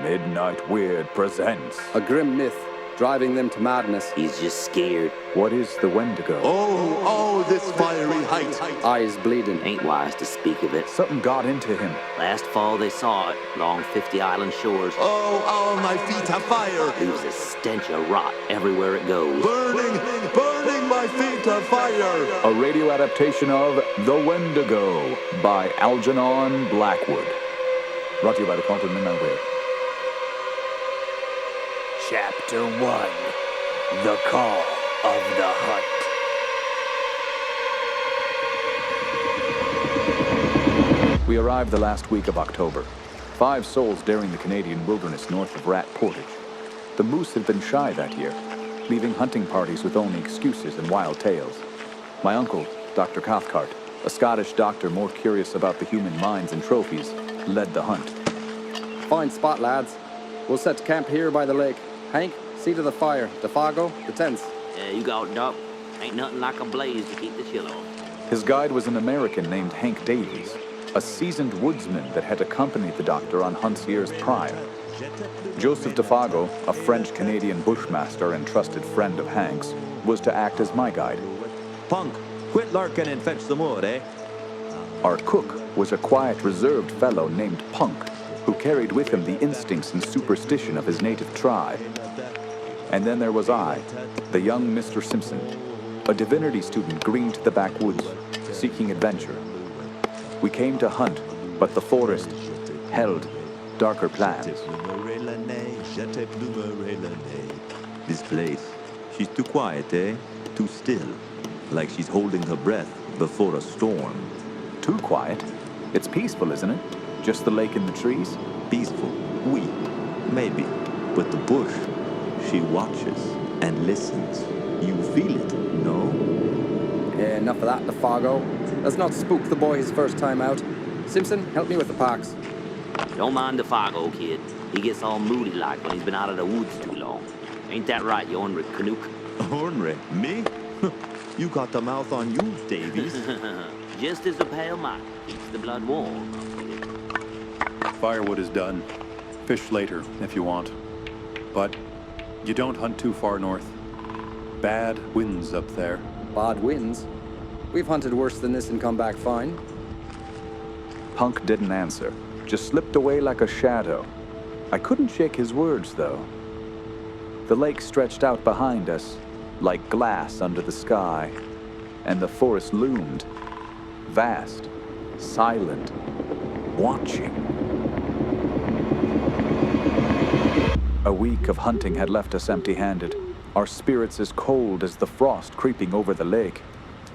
Midnight Weird presents. A grim myth, driving them to madness. He's just scared. What is the Wendigo? Oh, this fiery height. Eyes bleeding. Ain't wise to speak of it. Something got into him. Last fall they saw it, along 50 island shores. Oh, all my feet have fire. Leaves a stench of rot everywhere it goes. Burning my feet of fire. A radio adaptation of The Wendigo by Algernon Backwoods. Brought to you by the Conjured Midnight Weird. Chapter 1. The Call of the Hunt. We arrived the last week of October. 5 souls daring the Canadian wilderness north of Rat Portage. The moose had been shy that year, leaving hunting parties with only excuses and wild tales. My uncle, Dr. Cathcart, a Scottish doctor more curious about the human minds and trophies, led the hunt. Fine spot, lads. We'll set camp here by the lake. Hank, see to the fire. Defago, the tents. Yeah, you got it, Doc. Ain't nothing like a blaze to keep the chill off. His guide was an American named Hank Davies, a seasoned woodsman that had accompanied the doctor on hunts years prior. Joseph Defago, a French-Canadian bushmaster and trusted friend of Hank's, was to act as my guide. Punk, quit lurking and fetch the wood, eh? Our cook was a quiet, reserved fellow named Punk, who carried with him the instincts and superstition of his native tribe. And then there was I, the young Mr. Simpson, a divinity student green to the backwoods, seeking adventure. We came to hunt, but the forest held darker plans. This place, she's too quiet, eh? Too still, like she's holding her breath before a storm. Too quiet? It's peaceful, isn't it? Just the lake and the trees? Peaceful, oui, maybe, but the bush, she watches and listens. You feel it, no? Yeah, enough of that, Defago. Let's not spook the boy his first time out. Simpson, help me with the packs. Don't mind the Fargo kid. He gets all moody like when he's been out of the woods too long. Ain't that right, you ornery Canuck? Ornery? Me? You got the mouth on you, Davies. Just as a pale mite keeps the blood warm. Firewood is done. Fish later, if you want. But you don't hunt too far north. Bad winds up there. Bad winds. We've hunted worse than this and come back fine. Punk didn't answer, just slipped away like a shadow. I couldn't shake his words, though. The lake stretched out behind us, like glass under the sky, and the forest loomed, vast, silent, watching. A week of hunting had left us empty-handed, our spirits as cold as the frost creeping over the lake.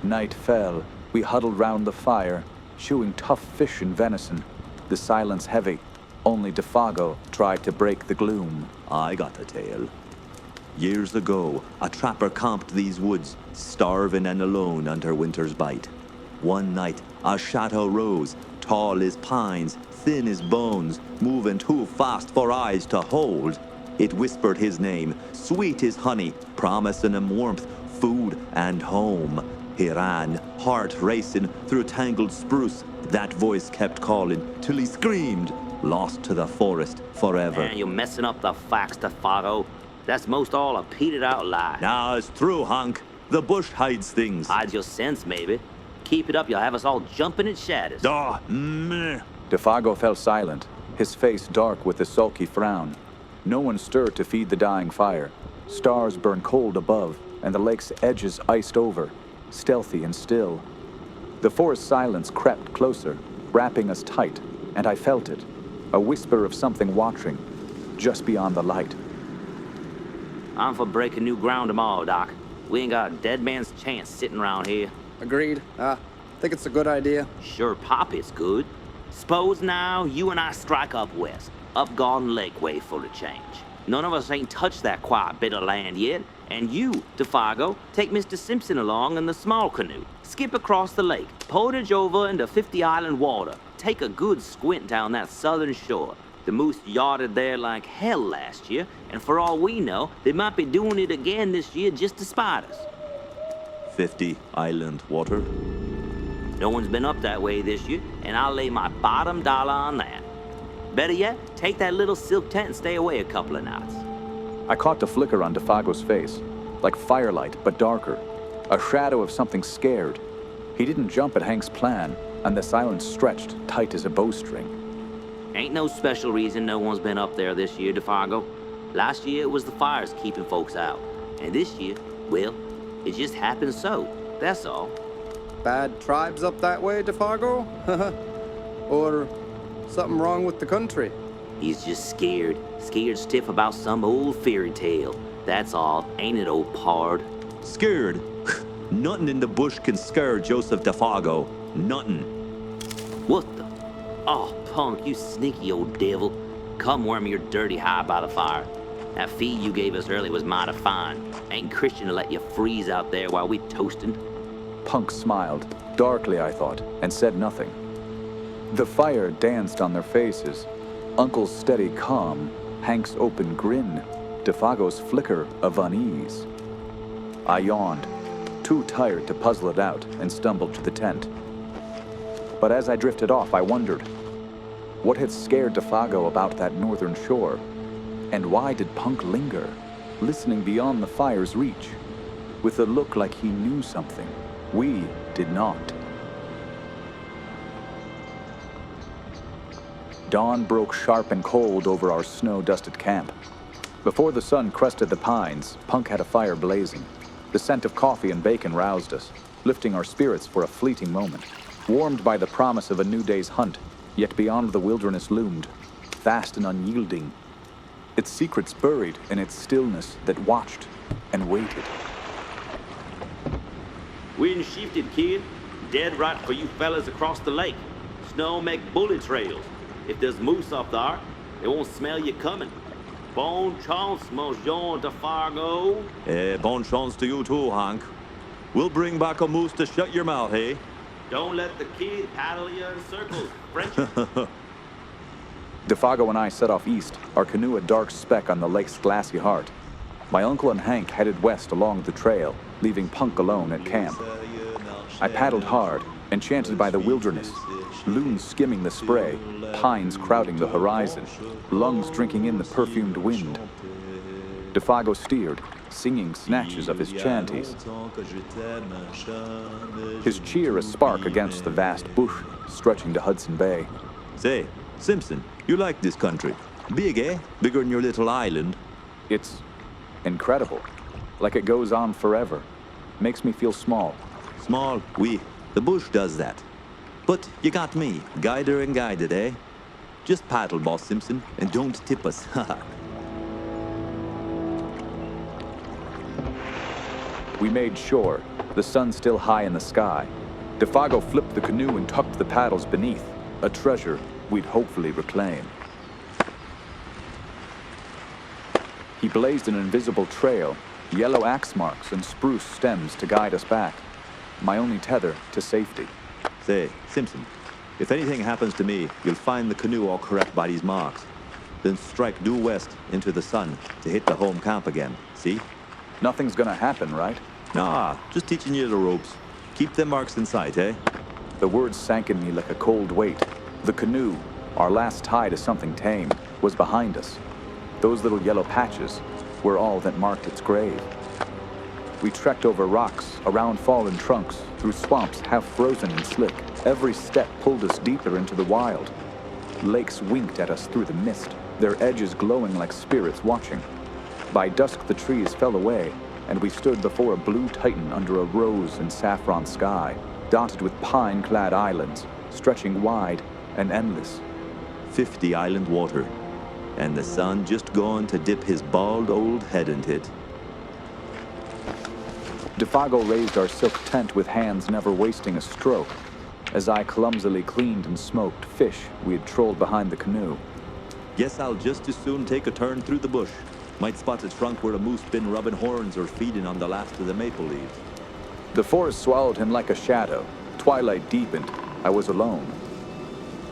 Night fell. We huddled round the fire, chewing tough fish and venison, the silence heavy. Only Defago tried to break the gloom. I got a tale. Years ago, a trapper camped these woods, starving and alone under winter's bite. One night, a shadow rose, tall as pines, thin as bones, moving too fast for eyes to hold. It whispered his name, sweet as honey, promising him warmth, food, and home. He ran, heart racing, through tangled spruce. That voice kept calling, till he screamed, lost to the forest forever. Man, you're messing up the facts, Defago. That's most all a peated out lie. Now it's true, Hank. The bush hides things. Hides your sense, maybe. Keep it up, you'll have us all jumping at shadows. Meh. Defago fell silent, his face dark with a sulky frown. No one stirred to feed the dying fire. Stars burned cold above, and the lake's edges iced over, stealthy and still. The forest silence crept closer, wrapping us tight, and I felt it, a whisper of something watching, just beyond the light. I'm for breaking new ground tomorrow, Doc. We ain't got a dead man's chance sitting around here. Agreed. Think it's a good idea. Sure, Pop is good. Suppose now you and I strike up west, up Garden Lake way for a change. None of us ain't touched that quiet bit of land yet, and you, Defago, take Mr. Simpson along in the small canoe. Skip across the lake, portage over into 50 Island water. Take a good squint down that southern shore. The moose yarded there like hell last year, and for all we know, they might be doing it again this year just to spite us. 50 Island water? No one's been up that way this year, and I'll lay my bottom dollar on that. Better yet, take that little silk tent and stay away a couple of nights. I caught the flicker on Defago's face, like firelight, but darker. A shadow of something scared. He didn't jump at Hank's plan, and the silence stretched tight as a bowstring. Ain't no special reason no one's been up there this year, Defago. Last year it was the fires keeping folks out. And this year, well, it just happened so. That's all. Bad tribes up that way, Defago? Or something wrong with the country? He's just scared. Scared stiff about some old fairy tale. That's all, ain't it, old pard? Scared? Nothing in the bush can scare Joseph Defago. Nothing. What the? Oh, punk, you sneaky old devil. Come warm your dirty hide by the fire. That feed you gave us early was mighty fine. Ain't Christian to let you freeze out there while we toastin'. Punk smiled, darkly I thought, and said nothing. The fire danced on their faces. Uncle's steady calm, Hank's open grin, Defago's flicker of unease. I yawned, too tired to puzzle it out, and stumbled to the tent. But as I drifted off, I wondered, what had scared Defago about that northern shore? And why did Punk linger, listening beyond the fire's reach, with a look like he knew something we did not? Dawn broke sharp and cold over our snow-dusted camp. Before the sun crested the pines, Punk had a fire blazing. The scent of coffee and bacon roused us, lifting our spirits for a fleeting moment. Warmed by the promise of a new day's hunt, yet beyond the wilderness loomed, vast and unyielding, its secrets buried in its stillness that watched and waited. Wind shifted, kid. Dead right for you fellas across the lake. Snow make bullet trails. If there's moose up there, they won't smell you coming. Bon chance, mon Jean Defago. Bon chance to you too, Hank. We'll bring back a moose to shut your mouth, hey? Don't let the kid paddle you in circles, French. Defago and I set off east, our canoe a dark speck on the lake's glassy heart. My uncle and Hank headed west along the trail, leaving Punk alone at camp. I paddled hard, enchanted by the wilderness, loons skimming the spray, pines crowding the horizon, lungs drinking in the perfumed wind. Defago steered, singing snatches of his chanties. His cheer a spark against the vast bush stretching to Hudson Bay. Say, Simpson, you like this country? Big, eh? Bigger than your little island. It's incredible, like it goes on forever. Makes me feel small. Small, oui. The bush does that. But you got me, guider and guided, eh? Just paddle, Boss Simpson, and don't tip us, haha. We made shore, the sun still high in the sky. Defago flipped the canoe and tucked the paddles beneath, a treasure we'd hopefully reclaim. He blazed an invisible trail, yellow axe marks and spruce stems to guide us back. My only tether to safety. Say, Simpson, if anything happens to me, you'll find the canoe all correct by these marks. Then strike due west into the sun to hit the home camp again, see? Nothing's gonna happen, right? Nah, just teaching you the ropes. Keep them marks in sight, eh? The words sank in me like a cold weight. The canoe, our last tie to something tame, was behind us. Those little yellow patches were all that marked its grave. We trekked over rocks, around fallen trunks, through swamps half frozen and slick. Every step pulled us deeper into the wild. Lakes winked at us through the mist, their edges glowing like spirits watching. By dusk the trees fell away, and we stood before a blue titan under a rose and saffron sky, dotted with pine-clad islands, stretching wide and endless. 50 island water, and the sun just gone to dip his bald old head into it. Defago raised our silk tent with hands never wasting a stroke, as I clumsily cleaned and smoked fish we had trolled behind the canoe. Guess I'll just as soon take a turn through the bush. Might spot a trunk where a moose been rubbing horns or feeding on the last of the maple leaves. The forest swallowed him like a shadow. Twilight deepened. I was alone.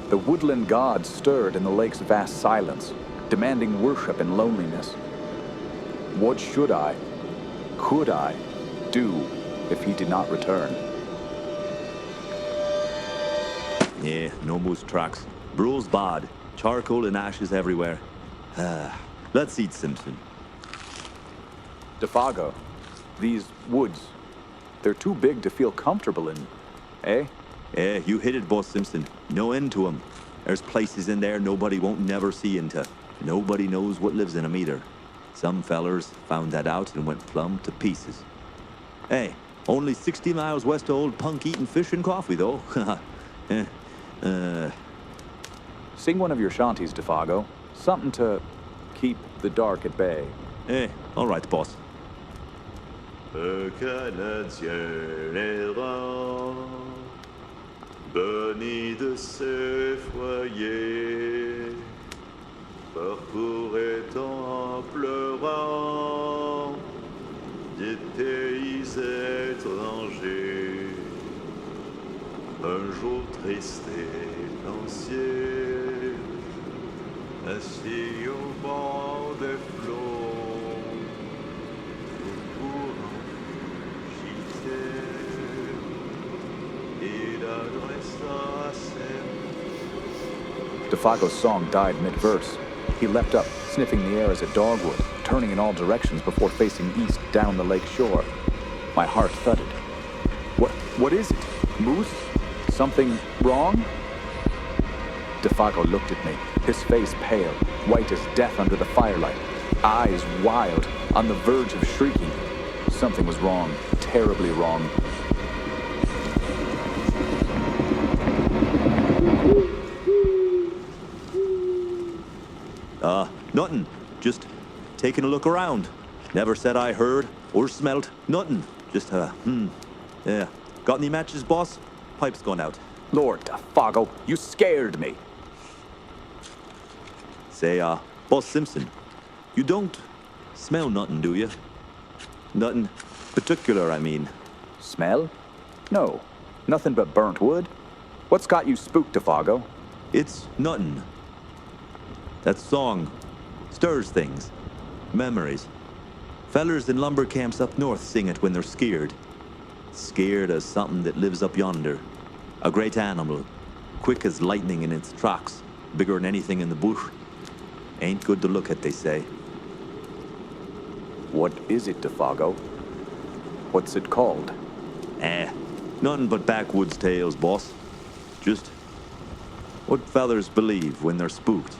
The woodland gods stirred in the lake's vast silence, demanding worship and loneliness. What should I, could I, do if he did not return? Yeah, no moose tracks. Brule's bad. Charcoal and ashes everywhere. Let's eat, Simpson. Defago, these woods, they're too big to feel comfortable in, eh? You hit it, Boss Simpson. No end to 'em. There's places in there nobody won't never see into. Nobody knows what lives in 'em either. Some fellers found that out and went plumb to pieces. Hey, only 60 miles west of Old Punk eating fish and coffee, though. Sing one of your shanties, Defago. Something to keep the dark at bay. All right, boss. Un Canadien errant, banni de ses foyers, parcourait en pleurant des pays étrangers. Un jour triste et lancier, assis au bord des flots, le courant gitait, il adressa à ses Defago's song died mid-verse. He leapt up, sniffing the air as a dog would, turning in all directions before facing east down the lake shore. My heart thudded. What is it? Moose? Something wrong? Defago looked at me, his face pale, white as death under the firelight, eyes wild, on the verge of shrieking. Something was wrong, terribly wrong. Nothing. Just taking a look around. Never said I heard or smelt nothing. Just, yeah. Got any matches, boss? Pipe's gone out. Lord Defago, you scared me. Say, Boss Simpson, you don't smell nothing, do you? Nothing particular, I mean. Smell? No. Nothing but burnt wood. What's got you spooked, Defago? It's nothing. That song stirs things. Memories. Fellers in lumber camps up north sing it when they're scared. Scared of something that lives up yonder. A great animal, quick as lightning in its tracks, bigger than anything in the bush. Ain't good to look at, they say. What is it, Defago? What's it called? Nothing but backwoods tales, boss. Just what fellers believe when they're spooked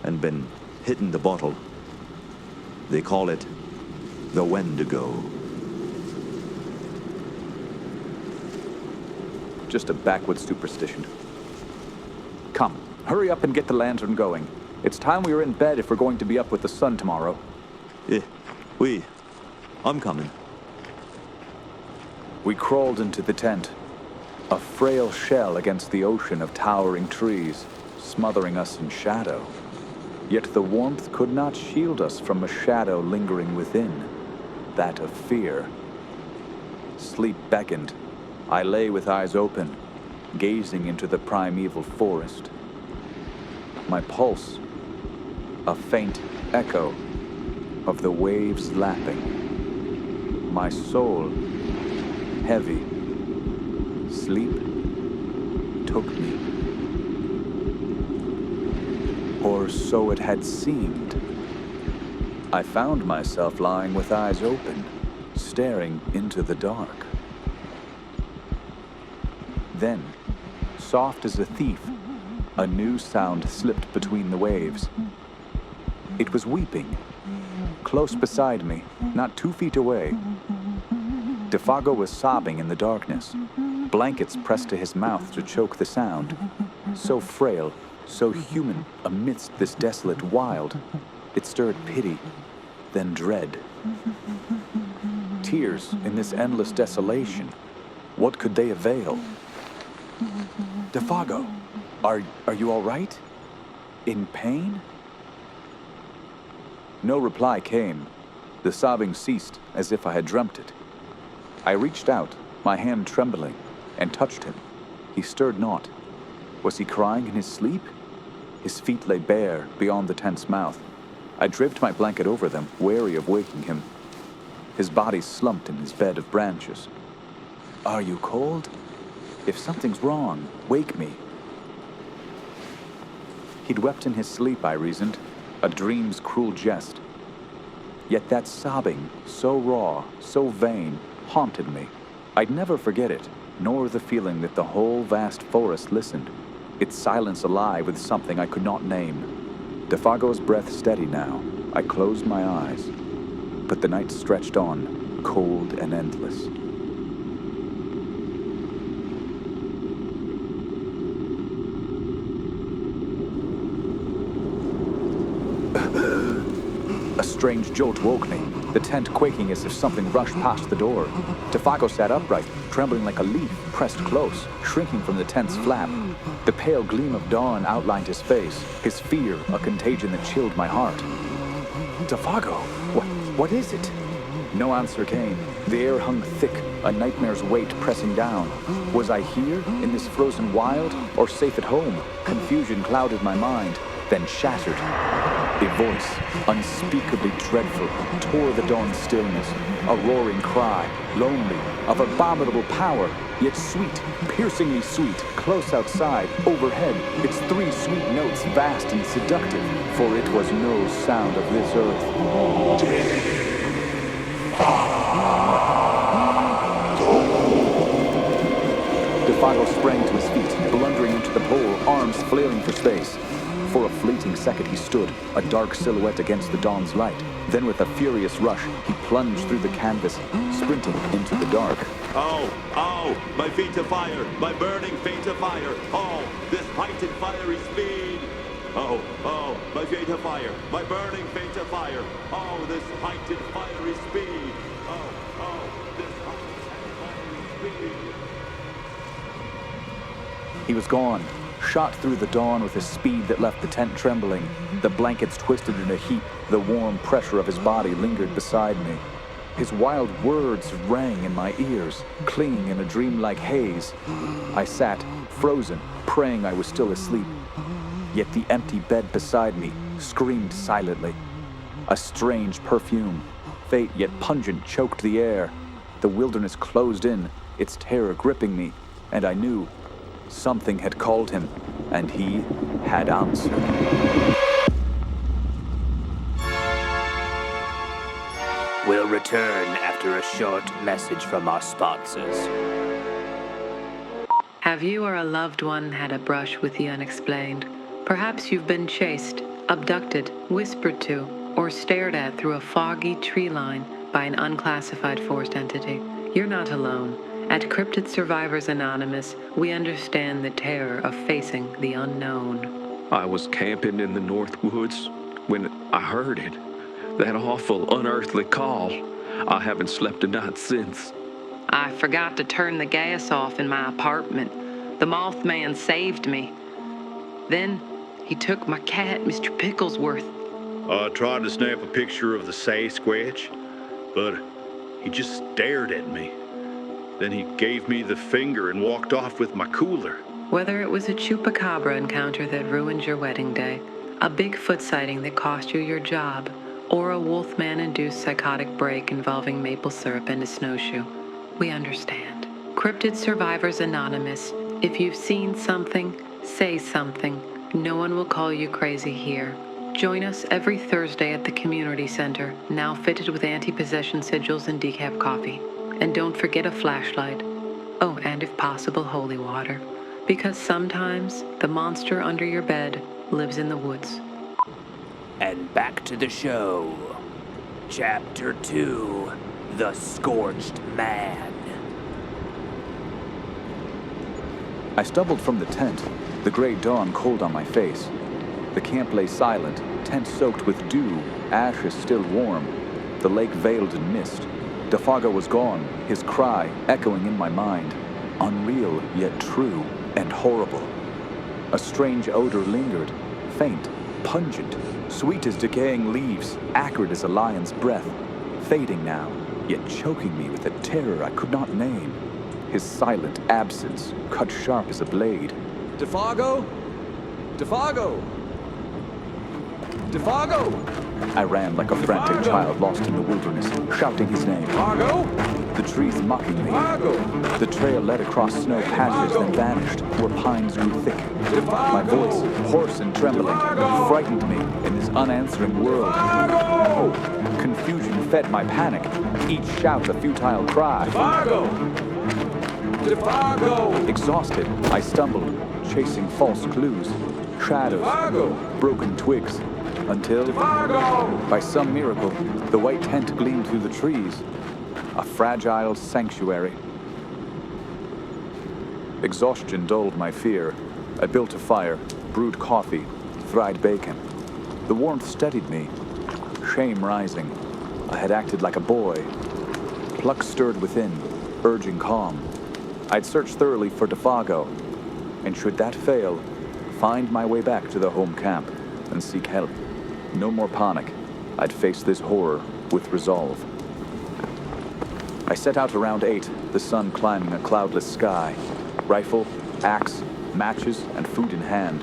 and been hitting the bottle. They call it the Wendigo. Just a backwoods superstition. Come, hurry up and get the lantern going. It's time we were in bed if we're going to be up with the sun tomorrow. I'm coming. We crawled into the tent, a frail shell against the ocean of towering trees, smothering us in shadow. Yet the warmth could not shield us from a shadow lingering within, that of fear. Sleep beckoned. I lay with eyes open, gazing into the primeval forest. My pulse, a faint echo of the waves lapping. My soul, heavy. Sleep took me. Or so it had seemed. I found myself lying with eyes open, staring into the dark. Then, soft as a thief, a new sound slipped between the waves. It was weeping, close beside me, not 2 feet away. Defago was sobbing in the darkness, blankets pressed to his mouth to choke the sound. So frail, so human amidst this desolate wild, it stirred pity, then dread. Tears in this endless desolation, what could they avail? Defago, are you all right? In pain? No reply came. The sobbing ceased as if I had dreamt it. I reached out, my hand trembling, and touched him. He stirred not. Was he crying in his sleep? His feet lay bare beyond the tent's mouth. I draped my blanket over them, wary of waking him. His body slumped in his bed of branches. Are you cold? If something's wrong, wake me. He'd wept in his sleep, I reasoned, a dream's cruel jest. Yet that sobbing, so raw, so vain, haunted me. I'd never forget it, nor the feeling that the whole vast forest listened, its silence alive with something I could not name. Defago's breath steady now. I closed my eyes, but the night stretched on, cold and endless. A strange jolt woke me, the tent quaking as if something rushed past the door. Defago sat upright, trembling like a leaf, pressed close, shrinking from the tent's flap. The pale gleam of dawn outlined his face, his fear a contagion that chilled my heart. Defago, what is it? No answer came. The air hung thick, a nightmare's weight pressing down. Was I here, in this frozen wild, or safe at home? Confusion clouded my mind, then shattered. A voice, unspeakably dreadful, tore the dawn stillness. A roaring cry, lonely, of abominable power, yet sweet, piercingly sweet, close outside, overhead, its 3 sweet notes vast and seductive, for it was no sound of this earth. Defago sprang to his feet, blundering into the pole, arms flailing for space. For a fleeting second he stood, a dark silhouette against the dawn's light. Then with a furious rush, he plunged through the canvas, sprinting into the dark. Oh, oh, my feet of fire, my burning feet of fire. Oh, this heightened fiery speed. Oh, oh, my feet of fire, my burning feet of fire. Oh, this heightened fiery speed. Oh, oh, this heightened fiery speed. He was gone, shot through the dawn with a speed that left the tent trembling. The blankets twisted in a heap, the warm pressure of his body lingered beside me. His wild words rang in my ears, clinging in a dreamlike haze. I sat, frozen, praying I was still asleep. Yet the empty bed beside me screamed silently. A strange perfume, faint yet pungent, choked the air. The wilderness closed in, its terror gripping me, and I knew something had called him, and he had answered. We'll return after a short message from our sponsors. Have you or a loved one had a brush with the unexplained? Perhaps you've been chased, abducted, whispered to, or stared at through a foggy tree line by an unclassified forced entity. You're not alone. At Cryptid Survivors Anonymous, we understand the terror of facing the unknown. I was camping in the North Woods when I heard it. That awful, unearthly call. I haven't slept a night since. I forgot to turn the gas off in my apartment. The Mothman saved me. Then he took my cat, Mr. Picklesworth. I tried to snap a picture of the Sasquatch, but he just stared at me. Then he gave me the finger and walked off with my cooler. Whether it was a chupacabra encounter that ruined your wedding day, a Bigfoot sighting that cost you your job, or a Wolfman-induced psychotic break involving maple syrup and a snowshoe, we understand. Cryptid Survivors Anonymous, if you've seen something, say something. No one will call you crazy here. Join us every Thursday at the community center, now fitted with anti-possession sigils and decaf coffee. And don't forget a flashlight. Oh, and if possible, holy water. Because sometimes the monster under your bed lives in the woods. And back to the show. Chapter 2, The Scorched Man. I stumbled from the tent, the gray dawn cold on my face. The camp lay silent, tent soaked with dew, ashes still warm, the lake veiled in mist. Defago was gone, his cry echoing in my mind, unreal yet true and horrible. A strange odor lingered, faint, pungent, sweet as decaying leaves, acrid as a lion's breath, fading now, yet choking me with a terror I could not name. His silent absence cut sharp as a blade. Defago? Defago! Defago! I ran like a frantic child lost in the wilderness, shouting his name. Defago! The trees mocking me. Defago! The trail led across snow patches, then vanished where pines grew thick. My voice, hoarse and trembling, frightened me in this unanswering world. Confusion fed my panic, each shout a futile cry. Defago! Defago! Exhausted, I stumbled, chasing false clues, shadows, broken twigs, until, by some miracle, the white tent gleamed through the trees. A fragile sanctuary. Exhaustion dulled my fear. I built a fire, brewed coffee, fried bacon. The warmth steadied me. Shame rising. I had acted like a boy. Pluck stirred within, urging calm. I'd searched thoroughly for Defago, and should that fail, find my way back to the home camp and seek help. No more panic. I'd face this horror with resolve. I set out around 8, the sun climbing a cloudless sky. Rifle, axe, matches, and food in hand.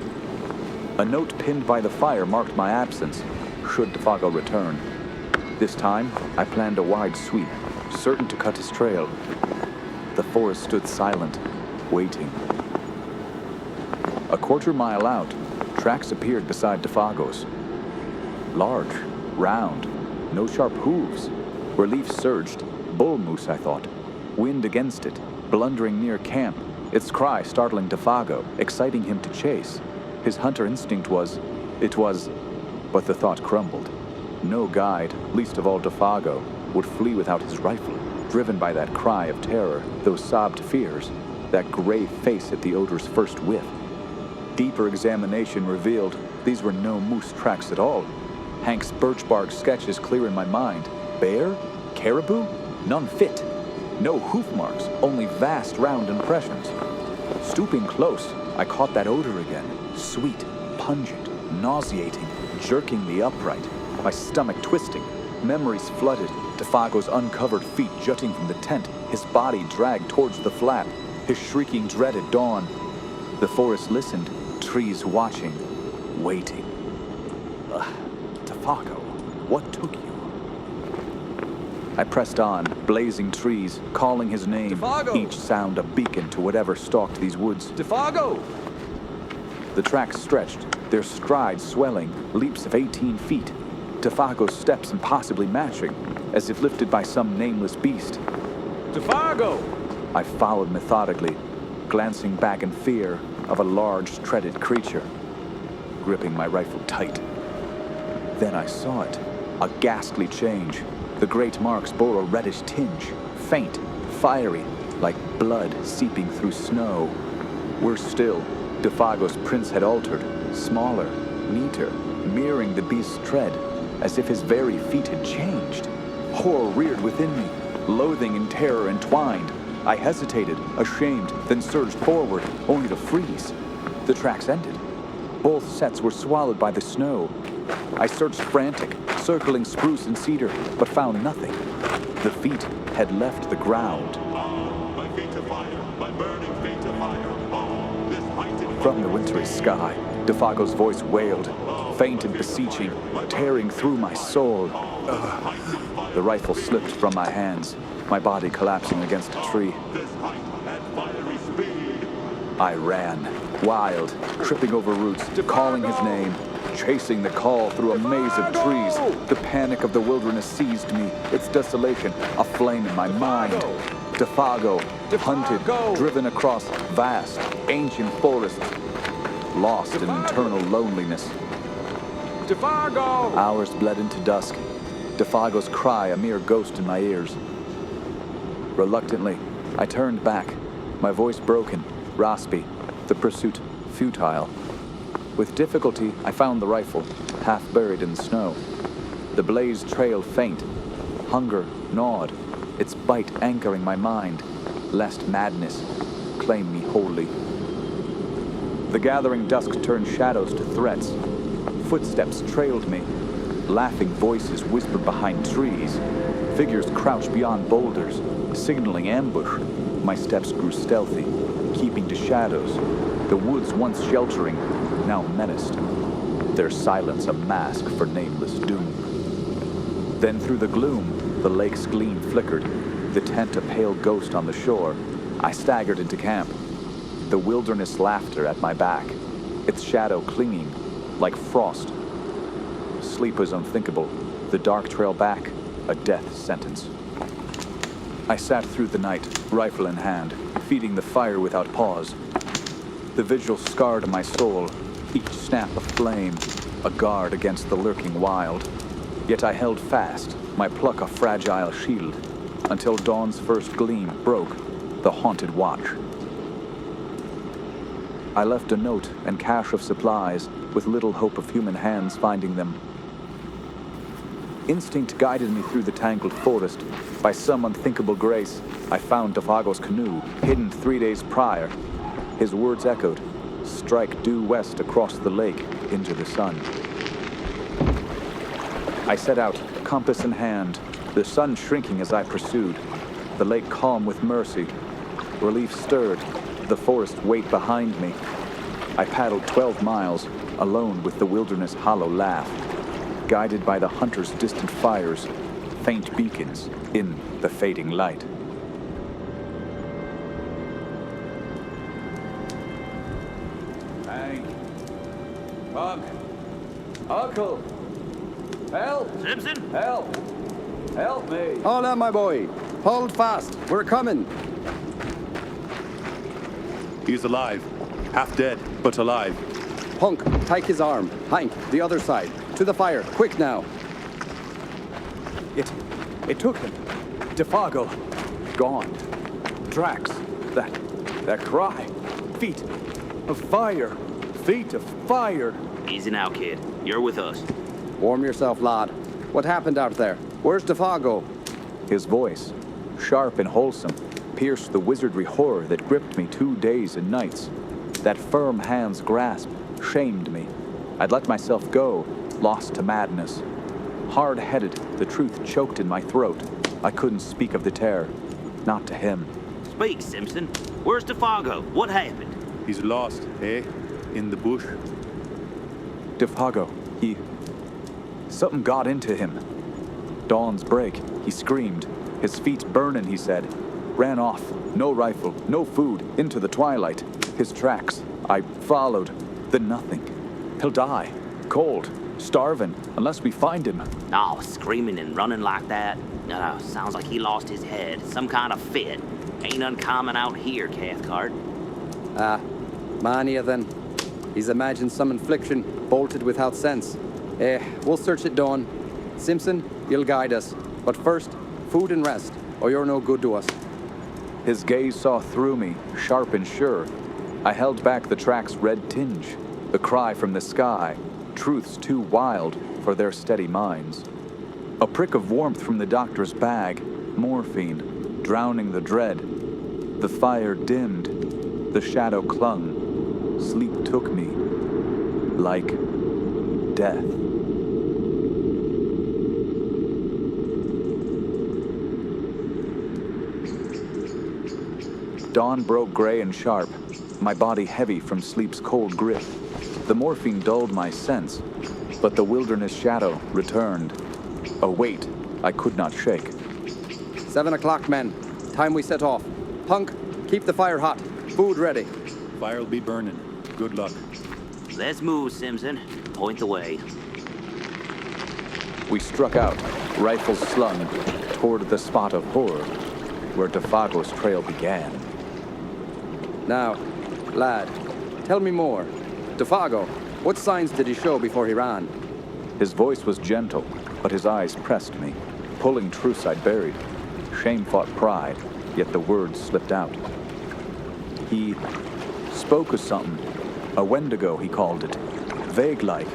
A note pinned by the fire marked my absence, should Defago return. This time, I planned a wide sweep, certain to cut his trail. The forest stood silent, waiting. A quarter-mile out, tracks appeared beside Defago's. Large, round, no sharp hooves. Relief surged. Bull moose, I thought. Wind against it, blundering near camp. Its cry startling Defago, exciting him to chase. His hunter instinct was, but the thought crumbled. No guide, least of all Defago, would flee without his rifle, driven by that cry of terror, those sobbed fears, that gray face at the odor's first whiff. Deeper examination revealed these were no moose tracks at all. Hank's birch bark sketches clear in my mind. Bear? Caribou? None fit. No hoof marks, only vast round impressions. Stooping close, I caught that odor again. Sweet, pungent, nauseating, jerking me upright. My stomach twisting. Memories flooded. Defago's uncovered feet jutting from the tent. His body dragged towards the flap. His shrieking dread at dawn. The forest listened. Trees watching. Waiting. Defago, what took you? I pressed on, blazing trees, calling his name, Defago! Each sound a beacon to whatever stalked these woods. Defago! The tracks stretched, their strides swelling, leaps of 18 feet. Defago's steps impossibly matching, as if lifted by some nameless beast. Defago! I followed methodically, glancing back in fear of a large, treaded creature, gripping my rifle tight. Then I saw it, a ghastly change. The great marks bore a reddish tinge, faint, fiery, like blood seeping through snow. Worse still, Defago's prints had altered, smaller, neater, mirroring the beast's tread, as if his very feet had changed. Horror reared within me, loathing and terror entwined. I hesitated, ashamed, then surged forward, only to freeze. The tracks ended. Both sets were swallowed by the snow. I searched frantic, circling spruce and cedar, but found nothing. The feet had left the ground. My feet to fire, my burning feet to fire. This heightened From the wintry sky, Defago's voice wailed, faint and beseeching, tearing through my soul. The rifle slipped from my hands, my body collapsing against a tree. this height at fiery speed. I ran, wild, tripping over roots, calling his name, chasing the call through a maze of trees. The panic of the wilderness seized me, its desolation aflame in my mind. Defago, hunted, driven across vast, ancient forests, lost in eternal loneliness. Defago! Hours bled into dusk, Defago's cry a mere ghost in my ears. Reluctantly, I turned back, my voice broken, raspy, the pursuit futile. With difficulty, I found the rifle, half buried in the snow. The blaze trailed faint. Hunger gnawed, its bite anchoring my mind, lest madness claim me wholly. The gathering dusk turned shadows to threats. Footsteps trailed me. Laughing voices whispered behind trees. Figures crouched beyond boulders, signaling ambush. My steps grew stealthy, keeping to shadows. The woods once sheltering, now menaced. their silence a mask for nameless doom. Then through the gloom, the lake's gleam flickered, the tent a pale ghost on the shore. I staggered into camp, the wilderness laughter at my back, its shadow clinging like frost. Sleep was unthinkable, the dark trail back, a death sentence. I sat through the night, rifle in hand, feeding the fire without pause. The vigil scarred my soul, each snap a flame, a guard against the lurking wild. Yet I held fast, my pluck a fragile shield, until dawn's first gleam broke the haunted watch. I left a note and cache of supplies, with little hope of human hands finding them. Instinct guided me through the tangled forest. By some unthinkable grace, I found Devotees' canoe, hidden 3 days prior. His words echoed, strike due west across the lake into the sun. I set out, compass in hand, the sun shrinking as I pursued, the lake calm with mercy. Relief stirred, the forest weight behind me. I paddled 12 miles, alone with the wilderness hollow laugh, guided by the hunter's distant fires, faint beacons in the fading light. Hank. Punk. Uncle. Help! Simpson? Help! Help me! Hold on, my boy. Hold fast. We're coming. He's alive. Half dead, but alive. Punk, take his arm. Hank, the other side. To the fire. Quick now. It took him. Defago. Gone. Tracks. That cry. Feet of fire. Feet of fire. Easy now, kid. You're with us. Warm yourself, lad. What happened out there? Where's Defago? His voice, sharp and wholesome, pierced the wizardry horror that gripped me 2 days and nights. That firm hand's grasp shamed me. I'd let myself go, lost to madness. Hard-headed, the truth choked in my throat. I couldn't speak of the terror, not to him. Speak, Simpson. Where's Defago? What happened? He's lost, eh? In the bush. Defago, something got into him. Dawn's break, he screamed. His feet burning, he said. Ran off, no rifle, no food, into the twilight. His tracks, I followed, then nothing. He'll die, cold, starving, unless we find him. Oh, screaming and running like that? No, sounds like he lost his head. Some kind of fit. Ain't uncommon out here, Cathcart. Mania then. He's imagined some infliction, bolted without sense. We'll search at dawn. Simpson, you'll guide us. But first, food and rest, or you're no good to us. His gaze saw through me, sharp and sure. I held back the track's red tinge, the cry from the sky, truths too wild for their steady minds. A prick of warmth from the doctor's bag, morphine, drowning the dread. The fire dimmed, the shadow clung. Sleep took me, like death. Dawn broke gray and sharp, my body heavy from sleep's cold grip. The morphine dulled my sense, but the wilderness shadow returned. A weight I could not shake. 7 o'clock, men. Time we set off. Punk, keep the fire hot. Food ready. Fire'll be burning. Good luck. Let's move, Simpson. Point the way. We struck out, rifles slung, toward the spot of horror, where Defago's trail began. Now, lad, tell me more. Defago, what signs did he show before he ran? His voice was gentle, but his eyes pressed me, pulling truths I'd buried. Shame fought pride, yet the words slipped out. He spoke of something, a Wendigo, he called it. Vague-like,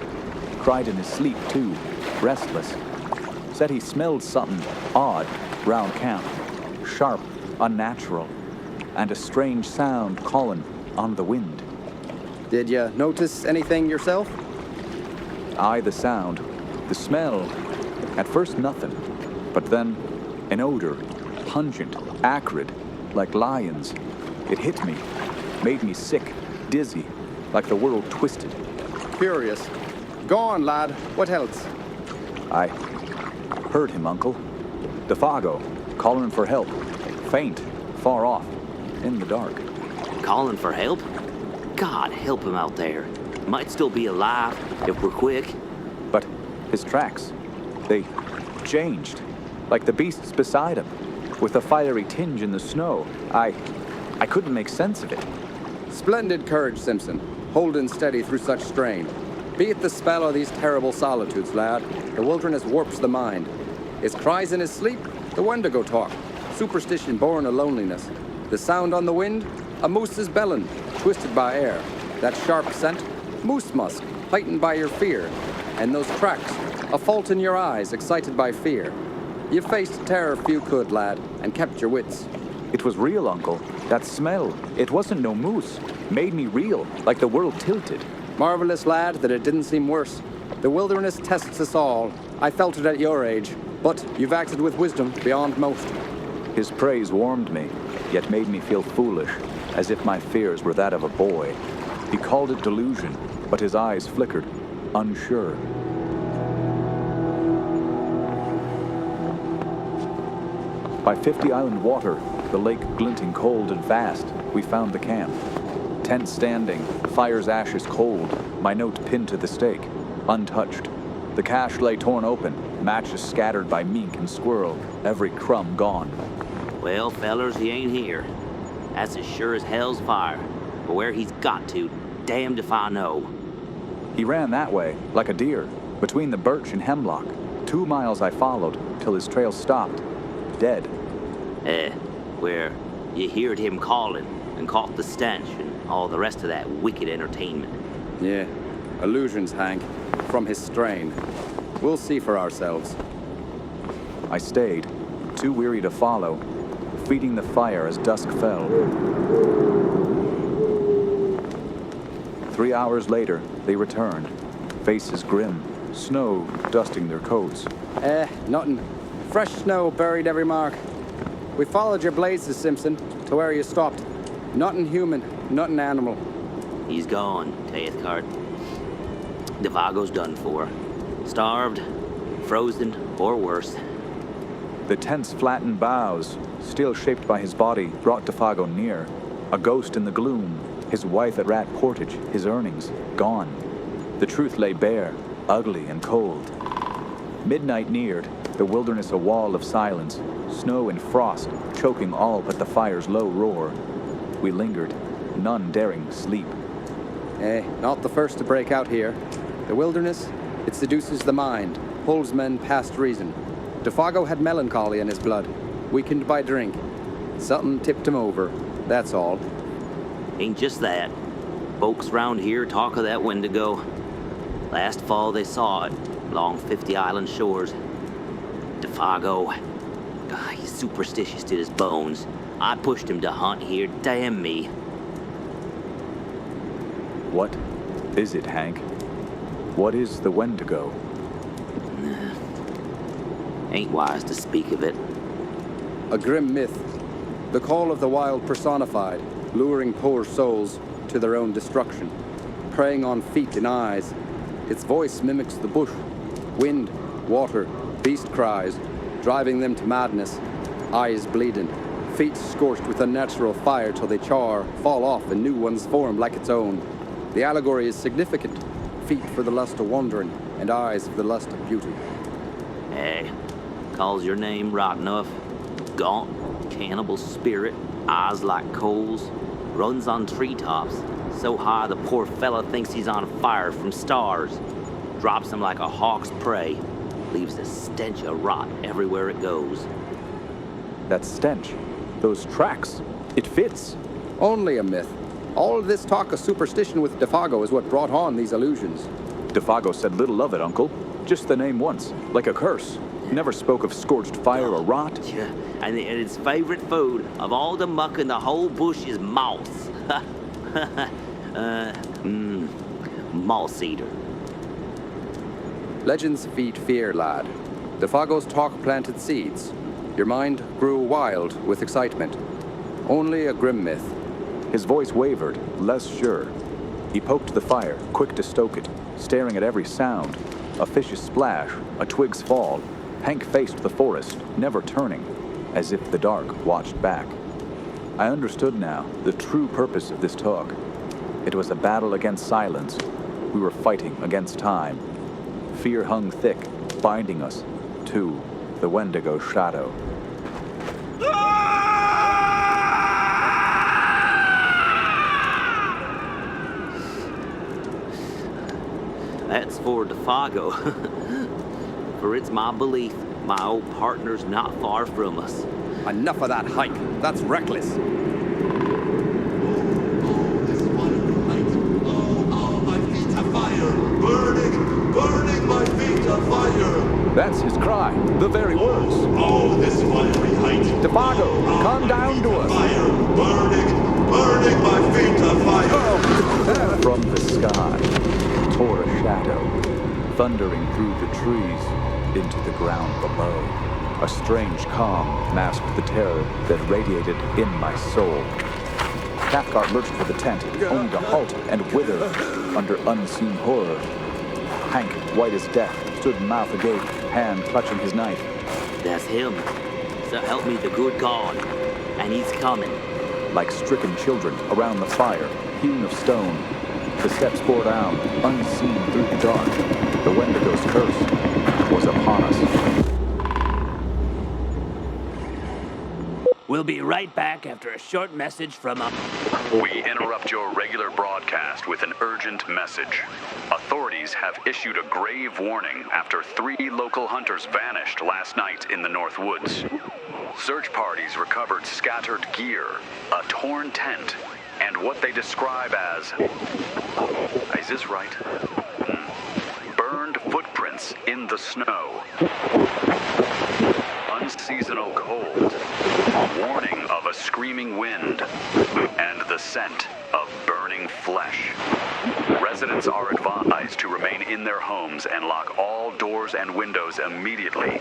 cried in his sleep too, restless. Said he smelled something odd round camp, sharp, unnatural, and a strange sound calling on the wind. Did you notice anything yourself? Aye, the sound, the smell. At first nothing, but then an odor, pungent, acrid, like lions. It hit me, made me sick, dizzy, like the world twisted. Curious. Go on, lad. What else? I heard him, Uncle. Defago, calling for help. Faint, far off, in the dark. Calling for help? God help him out there. Might still be alive if we're quick. But his tracks, they changed. Like the beasts beside him, with a fiery tinge in the snow. I couldn't make sense of it. Splendid courage, Simpson. Holding steady through such strain. Be it the spell or these terrible solitudes, lad. The wilderness warps the mind. His cries in his sleep, the Wendigo talk. Superstition born of loneliness. The sound on the wind, a moose's bellin', twisted by air. That sharp scent, moose musk, heightened by your fear. And those tracks, a fault in your eyes, excited by fear. You faced terror few could, lad, and kept your wits. It was real, Uncle. That smell, it wasn't no moose. Made me reel, like the world tilted. Marvelous, lad, that it didn't seem worse. The wilderness tests us all. I felt it at your age, but you've acted with wisdom beyond most. His praise warmed me, yet made me feel foolish, as if my fears were that of a boy. He called it delusion, but his eyes flickered, unsure. By 50 Island Water, the lake glinting cold and vast, we found the camp. Tent standing, fire's ashes cold, my note pinned to the stake, untouched. The cache lay torn open, matches scattered by mink and squirrel, every crumb gone. Well, fellers, he ain't here. That's as sure as hell's fire. But where he's got to, damned if I know. He ran that way, like a deer, between the birch and hemlock. 2 miles I followed, till his trail stopped, dead. Where you heard him calling and caught the stench and all the rest of that wicked entertainment. Yeah, illusions, Hank, from his strain. We'll see for ourselves. I stayed, too weary to follow, feeding the fire as dusk fell. 3 hours later, they returned, faces grim, snow dusting their coats. Nothing. Fresh snow buried every mark. We followed your blazes, Simpson, to where you stopped. Nothing human, nothing animal. He's gone, Cathcart. Devago's done for. Starved, frozen, or worse. The tent's flattened boughs, still shaped by his body, brought Defago near. A ghost in the gloom, his wife at Rat Portage, his earnings, gone. The truth lay bare, ugly and cold. Midnight neared, the wilderness a wall of silence, snow and frost choking all but the fire's low roar. We lingered, none daring sleep. Not the first to break out here. The wilderness, it seduces the mind, pulls men past reason. Defago had melancholy in his blood, weakened by drink. Something tipped him over, that's all. Ain't just that. Folks round here talk of that Wendigo. Last fall they saw it, along 50 Island shores. Defago, he's superstitious to his bones. I pushed him to hunt here, damn me. What is it, Hank? What is the Wendigo? Ain't wise to speak of it. A grim myth. The call of the wild personified, luring poor souls to their own destruction. Preying on feet and eyes. Its voice mimics the bush. Wind, water, beast cries, driving them to madness. Eyes bleeding. Feet scorched with unnatural fire till they char, fall off, and new ones form like its own. The allegory is significant. Feet for the lust of wandering, and eyes for the lust of beauty. Calls your name right enough. Gaunt, cannibal spirit, eyes like coals, runs on treetops, so high the poor fella thinks he's on fire from stars. Drops him like a hawk's prey, leaves a stench of rot everywhere it goes. That stench, those tracks, it fits. Only a myth. All of this talk of superstition with Defago is what brought on these illusions. Defago said little of it, Uncle. Just the name once, like a curse. Never spoke of scorched fire or rot. Yeah, and its favorite food of all the muck in the whole bush is moss. Moss eater. Legends feed fear, lad. Defago's talk planted seeds. Your mind grew wild with excitement. Only a grim myth. His voice wavered, less sure. He poked the fire, quick to stoke it. staring at every sound. A fish's splash, a twig's fall. Hank faced the forest, never turning, as if the dark watched back. I understood now the true purpose of this talk. It was a battle against silence. We were fighting against time. Fear hung thick, binding us to the Wendigo shadow. That's for Defago. For it's my belief my old partner's not far from us. Enough of that hike. That's reckless. Burning my feet of fire! That's his cry, the very words. Oh, this fiery height! Defago, come down to us! Fire! Burning my feet of fire! From the sky tore a shadow, thundering through the trees into the ground below. A strange calm masked the terror that radiated in my soul. Cathcart lurched for the tent, only to halt and wither under unseen horror. Hank, white as death, stood mouth agape, hand clutching his knife. That's him. So help me the good God. And he's coming. Like stricken children around the fire, hewn of stone, the steps bore down, unseen through the dark. The Wendigo's curse was upon us. We'll be right back after a short message from a... We interrupt your regular broadcast with an urgent message. Authorities have issued a grave warning after 3 local hunters vanished last night in the North Woods. Search parties recovered scattered gear, a torn tent, and what they describe as... Is this right? Burned footprints in the snow. Unseasonal cold. Warning of a screaming wind. And the scent of burning flesh. Residents are advised to remain in their homes and lock all doors and windows immediately.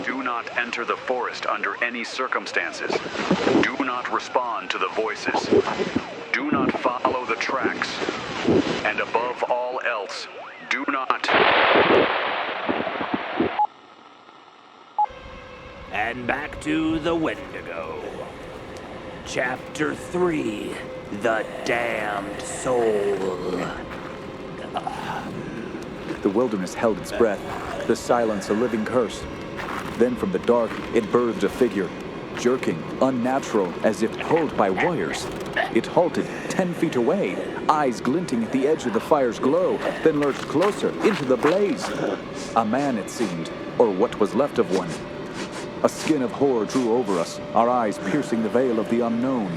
Do not enter the forest under any circumstances. Do not respond to the voices. Do not follow the tracks. And above all else, do not... And back to the Wendigo. Chapter 3, The Damned Soul. The wilderness held its breath, the silence a living curse. Then from the dark, it birthed a figure, jerking, unnatural, as if pulled by wires. It halted 10 feet away, eyes glinting at the edge of the fire's glow, then lurched closer into the blaze. A man, it seemed, or what was left of one. A skin of horror drew over us, our eyes piercing the veil of the unknown.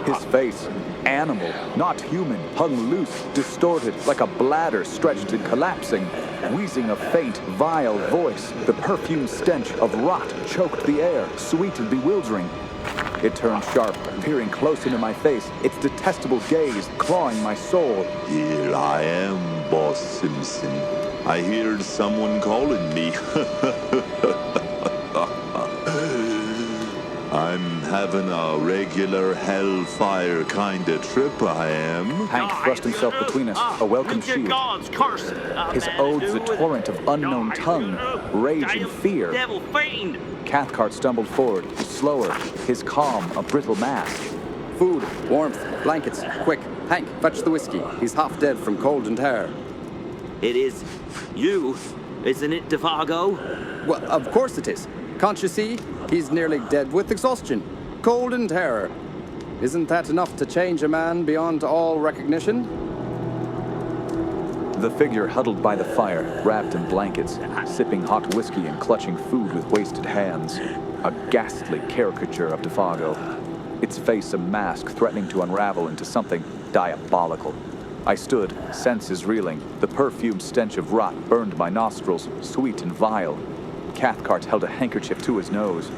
His face, animal, not human, hung loose, distorted like a bladder stretched and collapsing. Wheezing a faint, vile voice, the perfumed stench of rot choked the air, sweet and bewildering. It turned sharp, peering close into my face, its detestable gaze clawing my soul. Here I am, Boss Simpson. I heard someone calling me. I'm having a regular hellfire kind of trip, I am. Hank thrust himself between us, a welcome shield. His odes a torrent of unknown tongue, rage and fear. Devil fiend! Cathcart stumbled forward, slower, his calm a brittle mask. Food, warmth, blankets, quick. Hank, fetch the whiskey. He's half dead from cold and terror. It is you, isn't it, Defago? Well, of course it is. Can't you see? He's nearly dead with exhaustion. Cold and terror. Isn't that enough to change a man beyond all recognition? The figure huddled by the fire, wrapped in blankets, sipping hot whiskey and clutching food with wasted hands. A ghastly caricature of Defago. Its face a mask threatening to unravel into something diabolical. I stood, senses reeling. The perfumed stench of rot burned my nostrils, sweet and vile. Cathcart held a handkerchief to his nose.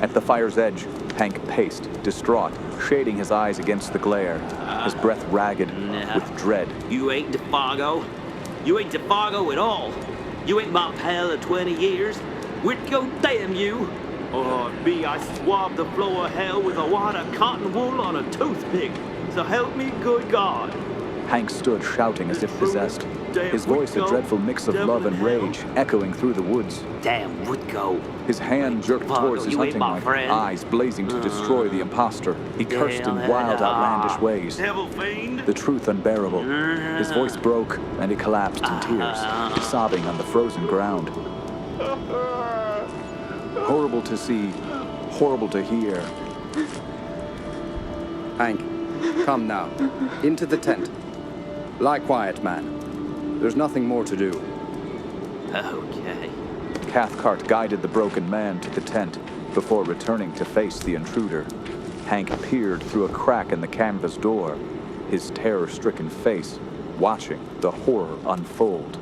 At the fire's edge, Hank paced, distraught, shading his eyes against the glare, his breath ragged with dread. You ain't Defago. You ain't Defago at all. You ain't my pal of 20 years. Wendigo, damn you. Or me, I swab the floor of hell with a wad of cotton wool on a toothpick. So help me, good God. Hank stood shouting as if possessed. His voice a dreadful mix of love and rage, echoing through the woods. Damn Wendigo. His hand jerked towards his you ain't hunting my knife, friend. eyes blazing to destroy the impostor. He cursed in wild, outlandish ways. Devil fiend. The truth unbearable. His voice broke, and he collapsed in tears, sobbing on the frozen ground. Horrible to see, horrible to hear. Hank, come now. Into the tent. Lie quiet, man. There's nothing more to do. Okay. Cathcart guided the broken man to the tent before returning to face the intruder. Hank peered through a crack in the canvas door, his terror-stricken face watching the horror unfold.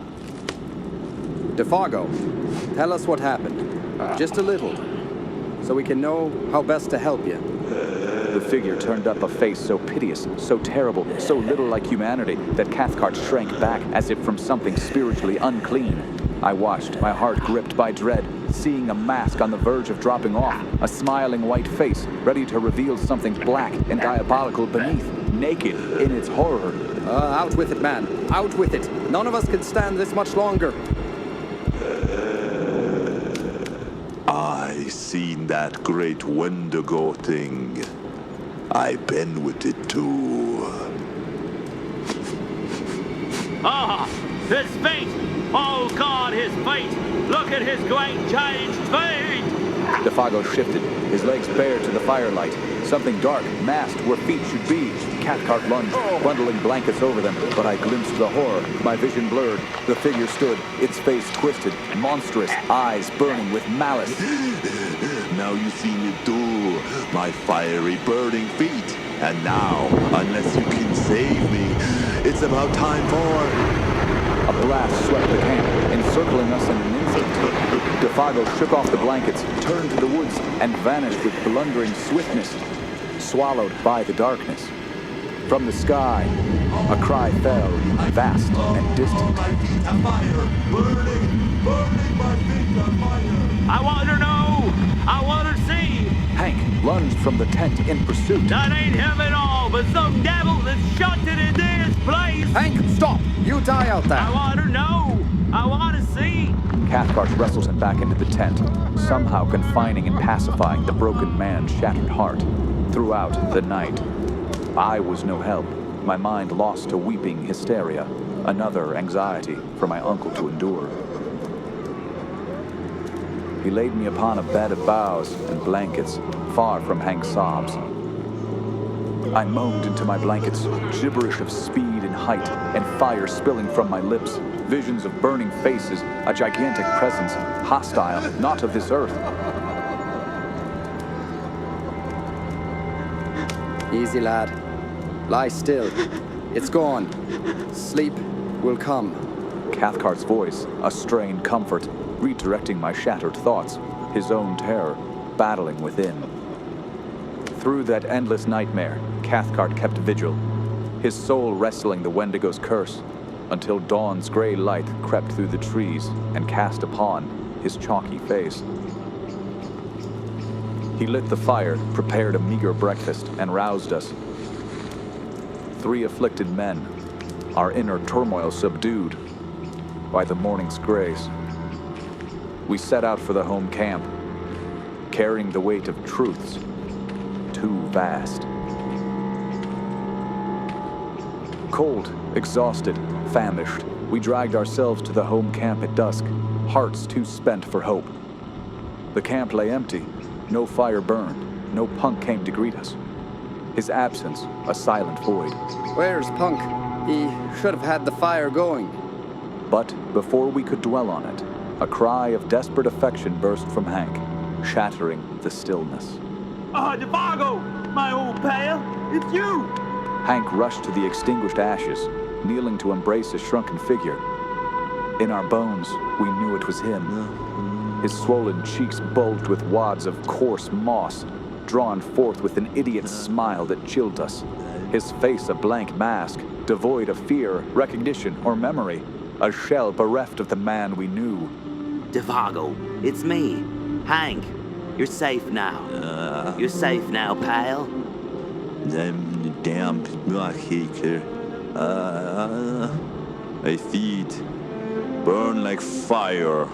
Devotees, tell us what happened. Just a little, so we can know how best to help you. The figure turned up a face so piteous, so terrible, so little like humanity that Cathcart shrank back as if from something spiritually unclean. I watched, my heart gripped by dread, seeing a mask on the verge of dropping off, a smiling white face ready to reveal something black and diabolical beneath, naked in its horror. Out with it, man. Out with it. None of us can stand this much longer. I seen that great Wendigo thing. I been with it too. Ah, his feet! Oh God, his feet! Look at his great changed feet! Devotees shifted, his legs bare to the firelight. Something dark, masked where feet should be. Cathcart lunged, bundling blankets over them, but I glimpsed the horror. My vision blurred. The figure stood, its face twisted, monstrous, eyes burning with malice. Now you see me too, my fiery burning feet. And now, unless you can save me, it's about time for... A blast swept the camp, encircling us in an instant. Devotees shook off the blankets, turned to the woods, and vanished with blundering swiftness, swallowed by the darkness. From the sky, a cry fell, vast and distant. I want to know! I want to see! Hank lunged from the tent in pursuit. That ain't him at all, but some devil that's shot it into his place! Hank, stop! You die out there! I want to know! I want to see! Cathcart wrestled him back into the tent, somehow confining and pacifying the broken man's shattered heart. Throughout the night, I was no help, my mind lost to weeping hysteria, another anxiety for my uncle to endure. He laid me upon a bed of boughs and blankets, far from Hank's sobs. I moaned into my blankets, gibberish of speed and height, and fire spilling from my lips, visions of burning faces, a gigantic presence, hostile, not of this earth. Easy, lad. Lie still. It's gone. Sleep will come. Cathcart's voice, a strained comfort, redirecting my shattered thoughts, his own terror, battling within. Through that endless nightmare, Cathcart kept vigil, his soul wrestling the Wendigo's curse, until dawn's gray light crept through the trees and cast upon his chalky face. He lit the fire, prepared a meager breakfast, and roused us. 3 afflicted men, our inner turmoil subdued by the morning's grace. We set out for the home camp, carrying the weight of truths too vast. Cold, exhausted, famished, we dragged ourselves to the home camp at dusk, hearts too spent for hope. The camp lay empty, no fire burned, no Punk came to greet us. His absence, a silent void. Where's Punk? He should have had the fire going. But before we could dwell on it, a cry of desperate affection burst from Hank, shattering the stillness. Devotees, my old pal, it's you! Hank rushed to the extinguished ashes, kneeling to embrace his shrunken figure. In our bones, we knew it was him. His swollen cheeks bulged with wads of coarse moss, drawn forth with an idiot smile that chilled us. His face a blank mask, devoid of fear, recognition, or memory. A shell bereft of the man we knew. Devotees, it's me, Hank. You're safe now. You're safe now, pal. Them damn My feet burn like fire.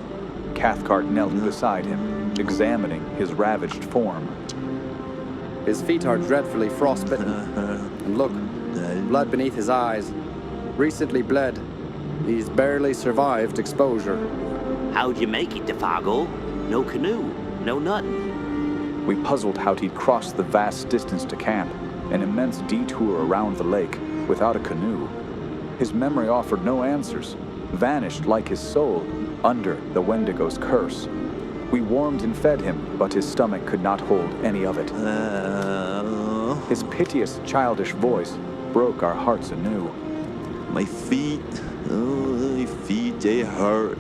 Cathcart knelt beside him, examining his ravaged form. His feet are dreadfully frostbitten. And look, blood beneath his eyes. Recently bled. He's barely survived exposure. How'd you make it, Defago? No canoe, no nothing. We puzzled how he'd crossed the vast distance to camp, an immense detour around the lake, without a canoe. His memory offered no answers, vanished like his soul, under the Wendigo's curse. We warmed and fed him, but his stomach could not hold any of it. His piteous, childish voice broke our hearts anew. My feet, they hurt.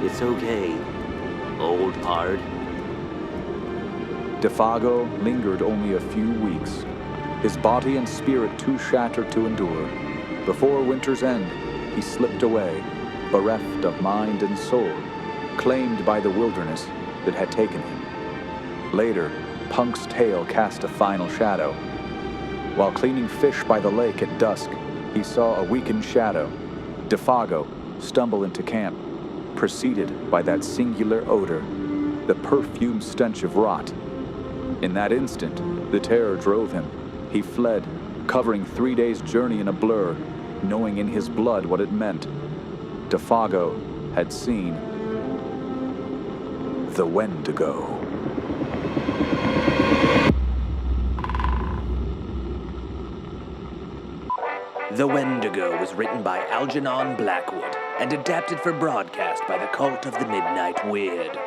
It's okay, old pard. Defago lingered only a few weeks, his body and spirit too shattered to endure. Before winter's end, he slipped away, bereft of mind and soul, claimed by the wilderness that had taken him. Later, Punk's tale cast a final shadow. While cleaning fish by the lake at dusk, he saw a weakened shadow, Defago, stumble into camp, preceded by that singular odor, the perfumed stench of rot. In that instant, the terror drove him. He fled, covering 3 days' journey in a blur, knowing in his blood what it meant. Defago had seen the Wendigo. The Wendigo was written by Algernon Blackwood and adapted for broadcast by the Cult of the Midnight Weird.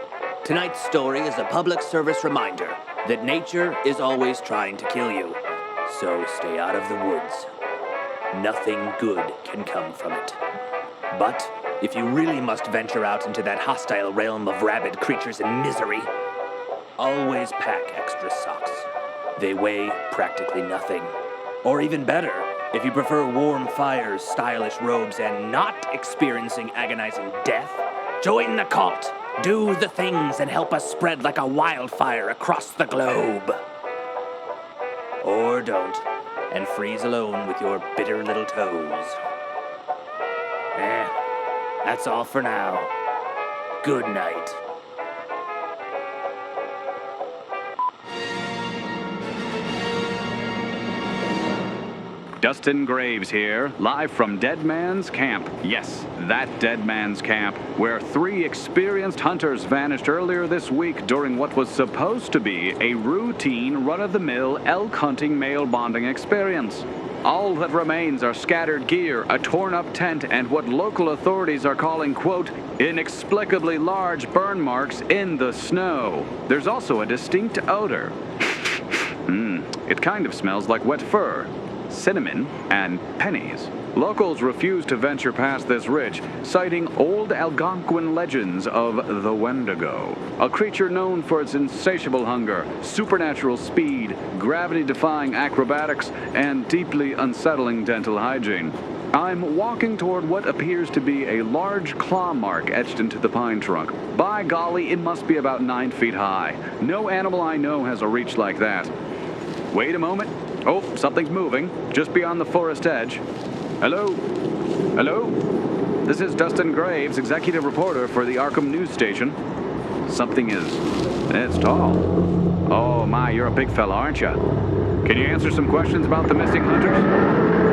Tonight's story is a public service reminder that nature is always trying to kill you, so stay out of the woods. Nothing good can come from it. But if you really must venture out into that hostile realm of rabid creatures and misery, always pack extra socks. They weigh practically nothing. Or even better, if you prefer warm fires, stylish robes, and not experiencing agonizing death, join the cult. Do the things and help us spread like a wildfire across the globe. Or don't, and freeze alone with your bitter little toes. That's all for now. Good night. Dustin Graves here, live from Dead Man's Camp. Yes, that Dead Man's Camp, where 3 experienced hunters vanished earlier this week during what was supposed to be a routine, run-of-the-mill elk hunting male bonding experience. All that remains are scattered gear, a torn-up tent, and what local authorities are calling, quote, inexplicably large burn marks in the snow. There's also a distinct odor. It kind of smells like wet fur, cinnamon, and pennies. Locals refuse to venture past this ridge, citing old Algonquin legends of the Wendigo, a creature known for its insatiable hunger, supernatural speed, gravity-defying acrobatics, and deeply unsettling dental hygiene. I'm walking toward what appears to be a large claw mark etched into the pine trunk. By golly, it must be about 9 feet high. No animal I know has a reach like that. Wait a moment. Oh, something's moving, just beyond the forest edge. Hello? Hello? This is Dustin Graves, executive reporter for the Arkham News Station. Something is... it's tall. Oh my, you're a big fella, aren't you? Can you answer some questions about the missing hunters?